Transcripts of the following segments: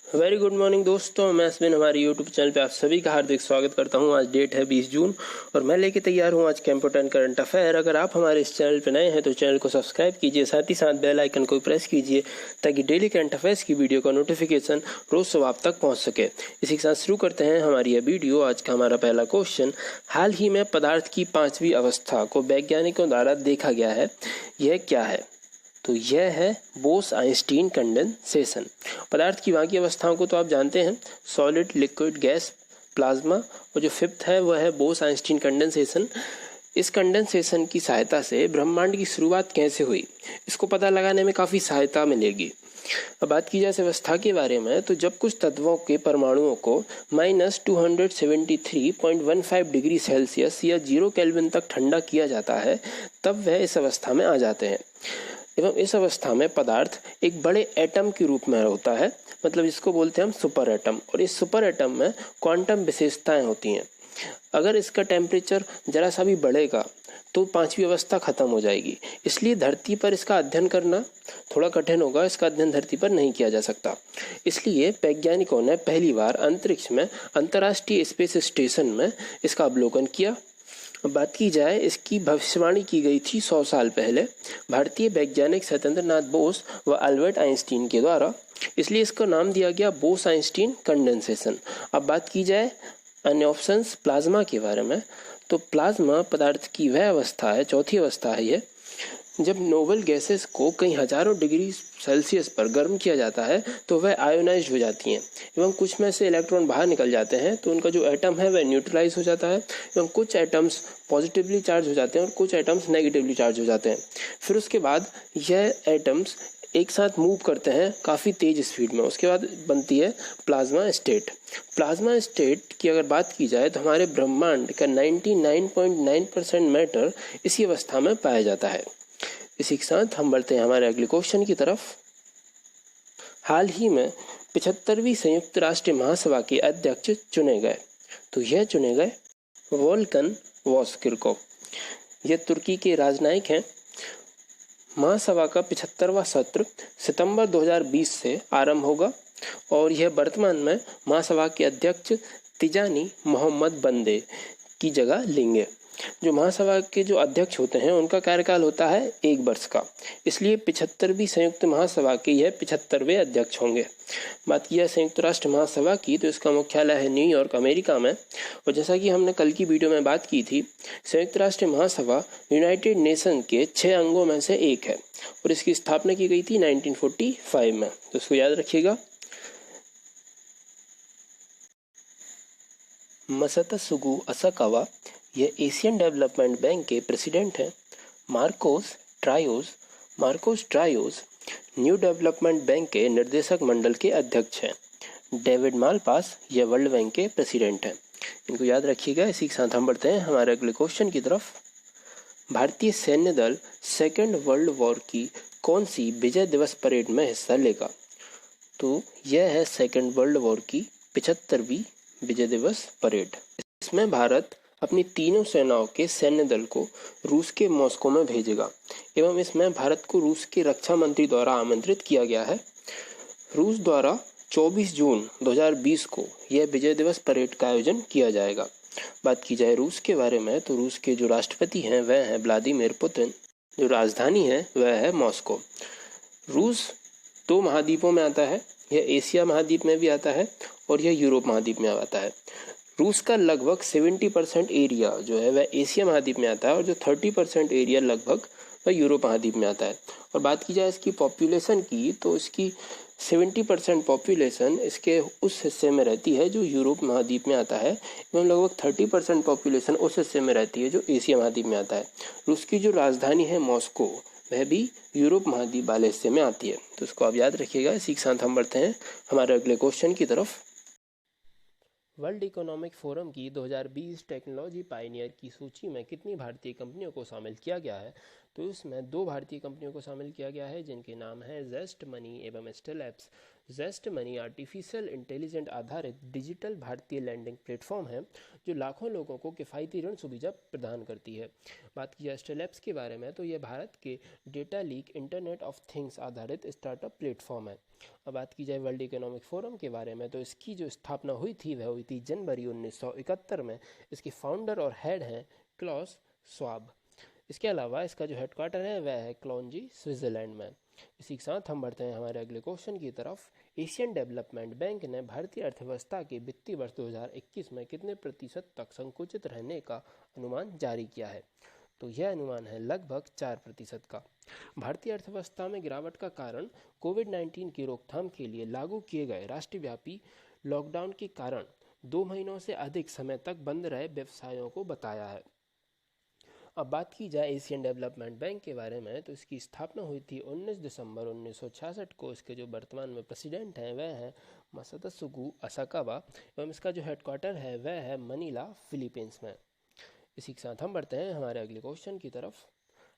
Very good morning दोस्तों, मैं अश्विन हमारे यूट्यूब चैनल पे आप सभी का हार्दिक स्वागत करता हूं। आज डेट है 20 जून और मैं लेके तैयार हूं आज के इम्पोर्टेंट करंट अफेयर। अगर आप हमारे इस चैनल पे नए हैं तो चैनल को सब्सक्राइब कीजिए, साथ ही साथ बेल आइकन को प्रेस कीजिए ताकि डेली करंट अफेयर्स की वीडियो का नोटिफिकेशन रोज सुबह आप तक पहुँच सके। इसी के साथ शुरू करते हैं हमारी यह वीडियो। आज का हमारा पहला क्वेश्चन, हाल ही में पदार्थ की 5वीं अवस्था को वैज्ञानिकों द्वारा देखा गया है, यह क्या है? तो यह है बोस-आइंस्टीन कंडेंसेशन। पदार्थ की बाकी अवस्थाओं को तो आप जानते हैं, सॉलिड, लिक्विड, गैस, प्लाज्मा, और जो फिफ्थ है वह है बोस-आइंस्टीन कंडेंसेशन। इस कंडेंसेशन की सहायता से ब्रह्मांड की शुरुआत कैसे हुई, इसको पता लगाने में काफ़ी सहायता मिलेगी। अब बात की जाए इस अवस्था के बारे में, तो जब कुछ तत्वों के परमाणुओं को -273.15 डिग्री सेल्सियस या 0 केल्विन तक ठंडा किया जाता है, तब वह इस अवस्था में आ जाते हैं। एवं इस अवस्था में पदार्थ एक बड़े एटम के रूप में होता है, मतलब इसको बोलते हैं हम सुपर एटम। और इस सुपर एटम में क्वांटम विशेषताएं होती हैं। अगर इसका टेम्परेचर जरा सा भी बढ़ेगा तो 5वीं अवस्था खत्म हो जाएगी। इसलिए धरती पर इसका अध्ययन करना थोड़ा कठिन होगा, इसका अध्ययन धरती पर नहीं किया जा सकता। इसलिए वैज्ञानिकों ने पहली बार अंतरिक्ष में अंतर्राष्ट्रीय स्पेस स्टेशन में इसका अवलोकन किया। अब बात की जाए, इसकी भविष्यवाणी की गई थी 100 साल पहले भारतीय वैज्ञानिक सत्येंद्रनाथ बोस व अल्बर्ट आइंस्टीन के द्वारा, इसलिए इसका नाम दिया गया बोस-आइंस्टीन कंडेंसेशन। अब बात की जाए अन्य ऑप्शंस प्लाज्मा के बारे में, तो प्लाज्मा पदार्थ की वह अवस्था है, चौथी अवस्था है ये, जब नोबल गैसेस को कई हजारों डिग्री सेल्सियस पर गर्म किया जाता है तो वह आयोनाइज्ड हो जाती हैं एवं कुछ में से इलेक्ट्रॉन बाहर निकल जाते हैं, तो उनका जो एटम है वह न्यूट्रलाइज हो जाता है एवं कुछ एटम्स पॉजिटिवली चार्ज हो जाते हैं और कुछ एटम्स नेगेटिवली चार्ज हो जाते हैं। फिर उसके बाद यह एटम्स एक साथ मूव करते हैं काफ़ी तेज स्पीड में, उसके बाद बनती है प्लाज्मा स्टेट। प्लाज्मा स्टेट की अगर बात की जाए तो हमारे ब्रह्मांड का 99.9% मैटर इसी अवस्था में पाया जाता है। इसी के साथ हम बढ़ते हैं हमारे अगले क्वेश्चन की तरफ। हाल ही में 75वीं संयुक्त राष्ट्र महासभा के अध्यक्ष चुने गए, तो यह चुने गए वोल्कन वोस्किरकोव। यह तुर्की के राजनयिक हैं। महासभा का 75वां सत्र सितंबर 2020 से आरंभ होगा और यह वर्तमान में महासभा के अध्यक्ष तिजानी मोहम्मद बंदे की जगह लेंगे। जो महासभा के जो अध्यक्ष होते हैं उनका कार्यकाल होता है 1 वर्ष का, इसलिए 75वीं संयुक्त महासभा के यह 75वें अध्यक्ष होंगे। बात की है संयुक्त राष्ट्र महासभा की, तो इसका मुख्यालय है न्यूयॉर्क, अमेरिका में। और जैसा कि हमने कल की वीडियो में बात की थी, संयुक्त राष्ट्र महासभा यूनाइटेड नेशन के 6 अंगों में से एक है और इसकी स्थापना की गई थी 1945 में, तो इसको याद रखिएगा। मसतसुगु असाकावा यह एशियन डेवलपमेंट बैंक के प्रेसिडेंट हैं। Marcos triose new development bank के निर्देशक मंडल के अध्यक्ष हैं। डेविड मालपास यह वर्ल्ड बैंक के प्रेसिडेंट हैं। इनको याद रखिएगा। इसी के साथ हम बढ़ते हैं हमारे अगले क्वेश्चन की तरफ। भारतीय सैन्य दल सेकेंड वर्ल्ड वॉर की कौन सी विजय दिवस परेड में हिस्सा लेगा? तो यह है सेकेंड वर्ल्ड वॉर की 75वीं विजय दिवस परेड। इसमें भारत अपनी तीनों सेनाओं के सैन्य दल को रूस के मॉस्को में भेजेगा एवं इसमें भारत को रूस के रक्षा मंत्री द्वारा आमंत्रित किया गया है। रूस द्वारा 24 जून 2020 को यह विजय दिवस परेड का आयोजन किया जाएगा। बात की जाए रूस के बारे में, तो रूस के जो राष्ट्रपति हैं वह हैं व्लादिमीर पुतिन, जो राजधानी है वह है मॉस्को। रूस 2 महाद्वीपों में आता है, यह एशिया महाद्वीप में भी आता है और यह यूरोप महाद्वीप में आता है। रूस का लगभग 70% एरिया जो है वह एशिया महाद्वीप में आता है और जो 30% एरिया लगभग वह यूरोप महाद्वीप में आता है। और बात की जाए इसकी पॉपुलेशन की, तो इसकी 70% पॉपुलेशन इसके उस हिस्से में रहती है जो यूरोप महाद्वीप में आता है एवं लगभग 30% पॉपुलेशन उस हिस्से में रहती है जो एशिया महाद्वीप में आता है। रूस की जो राजधानी है मॉस्को, वह भी यूरोप महाद्वीप वाले हिस्से में आती है, तो इसको आप याद रखिएगा। इसी के साथ हम बढ़ते हैं हमारे अगले क्वेश्चन की तरफ। वर्ल्ड इकोनॉमिक फोरम की 2020 टेक्नोलॉजी पायनियर की सूची में कितनी भारतीय कंपनियों को शामिल किया गया है? तो इसमें 2 भारतीय कंपनियों को शामिल किया गया है जिनके नाम हैं जेस्ट मनी एवं स्टेल apps. Zest Money artificial intelligent आधारित डिजिटल भारतीय लैंडिंग प्लेटफॉर्म है जो लाखों लोगों को किफ़ायती ऋण सुविधा प्रदान करती है। बात की जाए स्टेल एप्स के बारे में तो यह भारत के data leak internet of things आधारित स्टार्टअप प्लेटफॉर्म है। अब बात की जाए वर्ल्ड इकोनॉमिक फोरम के बारे में तो इसकी जो स्थापना हुई थी वह हुई थी जनवरी 1971 में। इसके फाउंडर और हेड हैं क्लॉस स्वाब। इसके अलावा इसका जो हेडक्वार्टर है वह है क्लोंजी स्विट्जरलैंड में। इसी के साथ हम बढ़ते हैं हमारे अगले क्वेश्चन की तरफ। एशियन डेवलपमेंट बैंक ने भारतीय अर्थव्यवस्था के वित्तीय वर्ष 2021 में कितने प्रतिशत तक संकुचित रहने का अनुमान जारी किया है? तो यह अनुमान है लगभग 4% का। भारतीय अर्थव्यवस्था में गिरावट का कारण कोविड-19 की रोकथाम के लिए लागू किए गए राष्ट्रव्यापी लॉकडाउन के कारण 2 महीनों से अधिक समय तक बंद रहे व्यवसायों को बताया है। अब बात की जाए एशियन डेवलपमेंट बैंक के बारे में तो इसकी स्थापना हुई थी 19 दिसंबर 1966 को। इसके जो वर्तमान में प्रेसिडेंट हैं वह हैं मासात्सुगु असाकावा एवं इसका जो हेडक्वार्टर है वह है मनीला, फिलीपींस में। इसी के साथ हम बढ़ते हैं हमारे अगले क्वेश्चन की तरफ।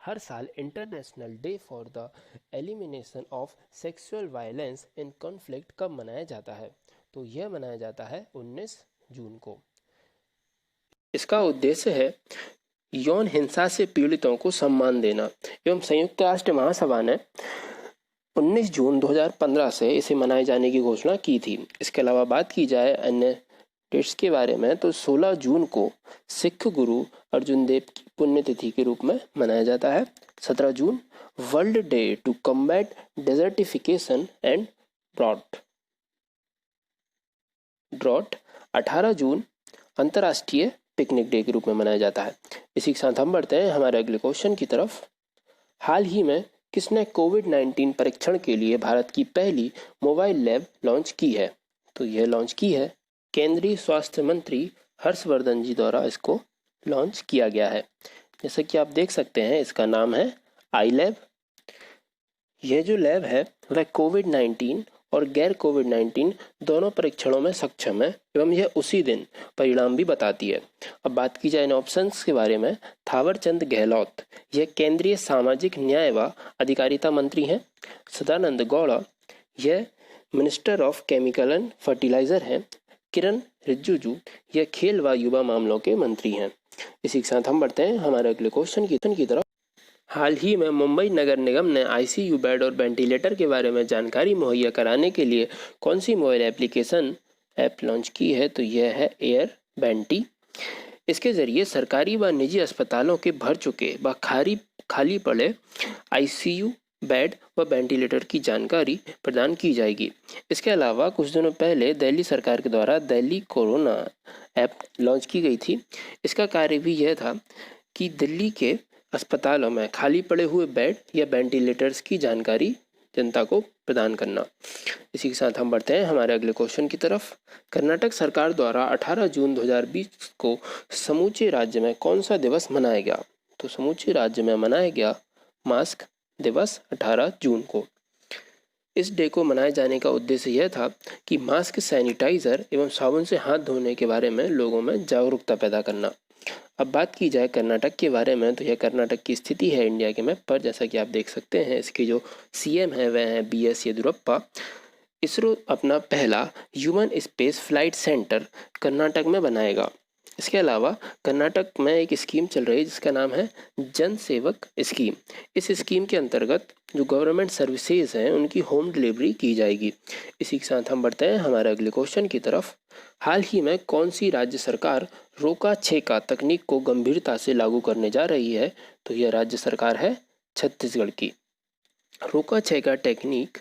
हर साल international day for the elimination of sexual violence in conflict कब मनाया जाता है? तो यह मनाया जाता है 19 जून को। इसका उद्देश्य है यौन हिंसा से पीड़ितों को सम्मान देना एवं संयुक्त राष्ट्र महासभा ने 19 जून 2015 से इसे मनाए जाने की घोषणा की थी। इसके अलावा बात की जाए अन्य डेट्स के बारे में तो 16 जून को सिख गुरु अर्जुन देव की पुण्यतिथि के रूप में मनाया जाता है। 17 June world day to combat desertification and drought. 18 June अंतर्राष्ट्रीय पिकनिक डे के रूप में मनाया जाता है। इसी के साथ हम बढ़ते हैं हमारे अगले क्वेश्चन की तरफ। हाल ही में किसने कोविड-19 परीक्षण के लिए भारत की पहली मोबाइल लैब लॉन्च की है? तो यह लॉन्च की है केंद्रीय स्वास्थ्य मंत्री हर्षवर्धन जी द्वारा इसको लॉन्च किया गया है। जैसे कि आप देख सकते हैं इसका नाम है आई लैब। यह जो लैब है वह कोविड-19 और गैर कोविड-19 दोनों परीक्षणों में सक्षम है एवं यह उसी दिन परिणाम भी बताती है। अब बात की जाए इन ऑप्शंस के बारे में। थावरचंद गहलोत, यह केंद्रीय सामाजिक न्याय व अधिकारिता मंत्री हैं। सदानंद गौड़ा, यह minister of chemical and fertilizer हैं। किरण रिजिजू, यह खेल व युवा मामलों के मंत्री हैं। इसी के साथ हम बढ़ते हैं हमारे अगले क्वेश्चन की तरफ। हाल ही में मुंबई नगर निगम ने आईसीयू बेड और वेंटिलेटर के बारे में जानकारी मुहैया कराने के लिए कौन सी मोबाइल एप्लीकेशन ऐप लॉन्च की है? तो यह है एयर वेंटी। इसके जरिए सरकारी व निजी अस्पतालों के भर चुके व खाली पड़े आईसीयू बेड व वेंटिलेटर की जानकारी प्रदान की जाएगी। इसके अलावा कुछ दिनों पहले दिल्ली सरकार के द्वारा दिल्ली कोरोना ऐप लॉन्च की गई थी। इसका कार्य भी यह था कि दिल्ली के अस्पतालों में खाली पड़े हुए बेड या वेंटिलेटर्स की जानकारी जनता को प्रदान करना। इसी के साथ हम बढ़ते हैं हमारे अगले क्वेश्चन की तरफ। कर्नाटक सरकार द्वारा 18 जून 2020 को समूचे राज्य में कौन सा दिवस मनाया गया? तो समूचे राज्य में मनाया गया मास्क दिवस 18 जून को। इस डे को मनाए जाने का उद्देश्य यह था कि मास्क, सैनिटाइजर एवं साबुन से हाथ धोने के बारे में लोगों में जागरूकता पैदा करना। अब बात की जाए कर्नाटक के बारे में तो यह कर्नाटक की स्थिति है इंडिया के मैप पर। जैसा कि आप देख सकते हैं इसके जो सीएम है वह है बीएस येदियुरप्पा। इसरो अपना पहला human space flight centre Karnataka में बनाएगा। इसके अलावा कर्नाटक में एक स्कीम चल रही है जिसका नाम है जन सेवक स्कीम। इस स्कीम के अंतर्गत जो गवर्नमेंट सर्विसेज हैं उनकी होम डिलीवरी की जाएगी। इसी के साथ हम बढ़ते हैं हमारे अगले क्वेश्चन की तरफ। हाल ही में कौन सी राज्य सरकार रोका छेका तकनीक को गंभीरता से लागू करने जा रही है? तो यह राज्य सरकार है छत्तीसगढ़ की। रोका छेका टेक्निक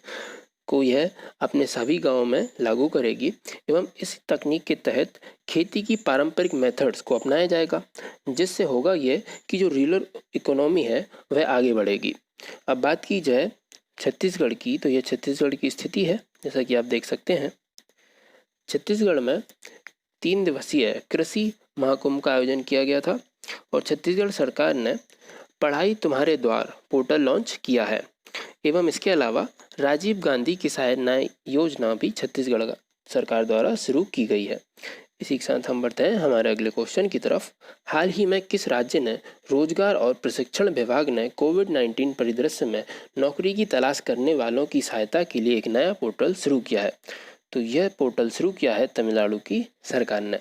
को यह अपने सभी गांवों में लागू करेगी एवं इस तकनीक के तहत खेती की पारंपरिक मेथड्स को अपनाया जाएगा, जिससे होगा ये कि जो रूरल इकोनॉमी है वह आगे बढ़ेगी। अब बात की जाए छत्तीसगढ़ की तो यह छत्तीसगढ़ की स्थिति है। जैसा कि आप देख सकते हैं छत्तीसगढ़ में 3 दिवसीय कृषि महाकुंभ का आयोजन किया गया था और छत्तीसगढ़ सरकार ने पढ़ाई तुम्हारे द्वार पोर्टल लॉन्च किया है एवं इसके अलावा राजीव गांधी किसान न्याय योजना भी छत्तीसगढ़ सरकार द्वारा शुरू की गई है। इसी के साथ हम बढ़ते हैं हमारे अगले क्वेश्चन की तरफ। हाल ही में किस राज्य ने रोजगार और प्रशिक्षण विभाग ने कोविड-19 परिदृश्य में नौकरी की तलाश करने वालों की सहायता के लिए एक नया पोर्टल शुरू किया है? तो यह पोर्टल शुरू किया है तमिलनाडु की सरकार ने।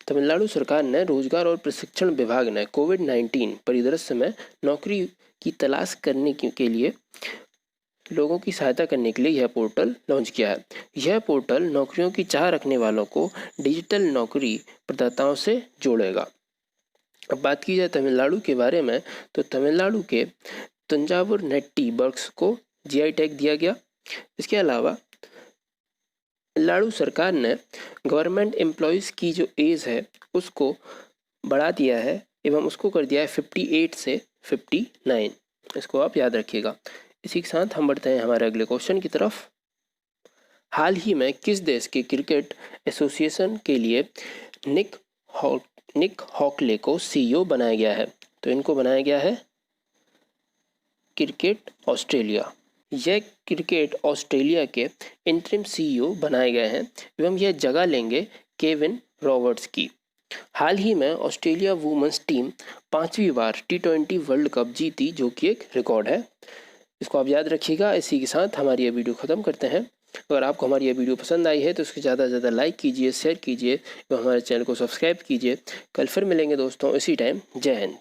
तमिलनाडु सरकार ने रोजगार और प्रशिक्षण विभाग ने कोविड-19 परिदृश्य में नौकरी की तलाश करने के लिए लोगों की सहायता करने के लिए यह पोर्टल लॉन्च किया है। यह पोर्टल नौकरियों की चाह रखने वालों को डिजिटल नौकरी प्रदाताओं से जोड़ेगा। अब बात की जाए तमिलनाडु के बारे में, तो तमिलनाडु के तंजावुर नेट्टी वर्क्स को जीआई टैग दिया गया। इसके अलावा तमिलनाडु सरकार ने गवर्नमेंट एम्प्लॉयज़ की जो एज है उसको बढ़ा दिया है एवं उसको कर दिया है 58 से 59। इसको आप याद रखिएगा। इसी के साथ हम बढ़ते हैं हमारे अगले क्वेश्चन की तरफ। हाल ही में किस देश के क्रिकेट एसोसिएशन के लिए निक हॉकले को सीईओ बनाया गया है? तो इनको बनाया गया है क्रिकेट ऑस्ट्रेलिया। यह क्रिकेट ऑस्ट्रेलिया के इंटरिम सीईओ बनाए गए हैं एवं यह जगह लेंगे केविन रॉबर्ट्स की। हाल ही में ऑस्ट्रेलिया वुमेन्स टीम 5वीं बार T20 वर्ल्ड कप जीती, जो कि एक रिकॉर्ड है। इसको आप याद रखिएगा। इसी के साथ हमारी ये वीडियो ख़त्म करते हैं। अगर आपको हमारी ये वीडियो पसंद आई है तो इसको ज़्यादा से ज़्यादा लाइक कीजिए, शेयर कीजिए एवं हमारे चैनल को सब्सक्राइब कीजिए। कल फिर मिलेंगे दोस्तों इसी टाइम। जय हिंद।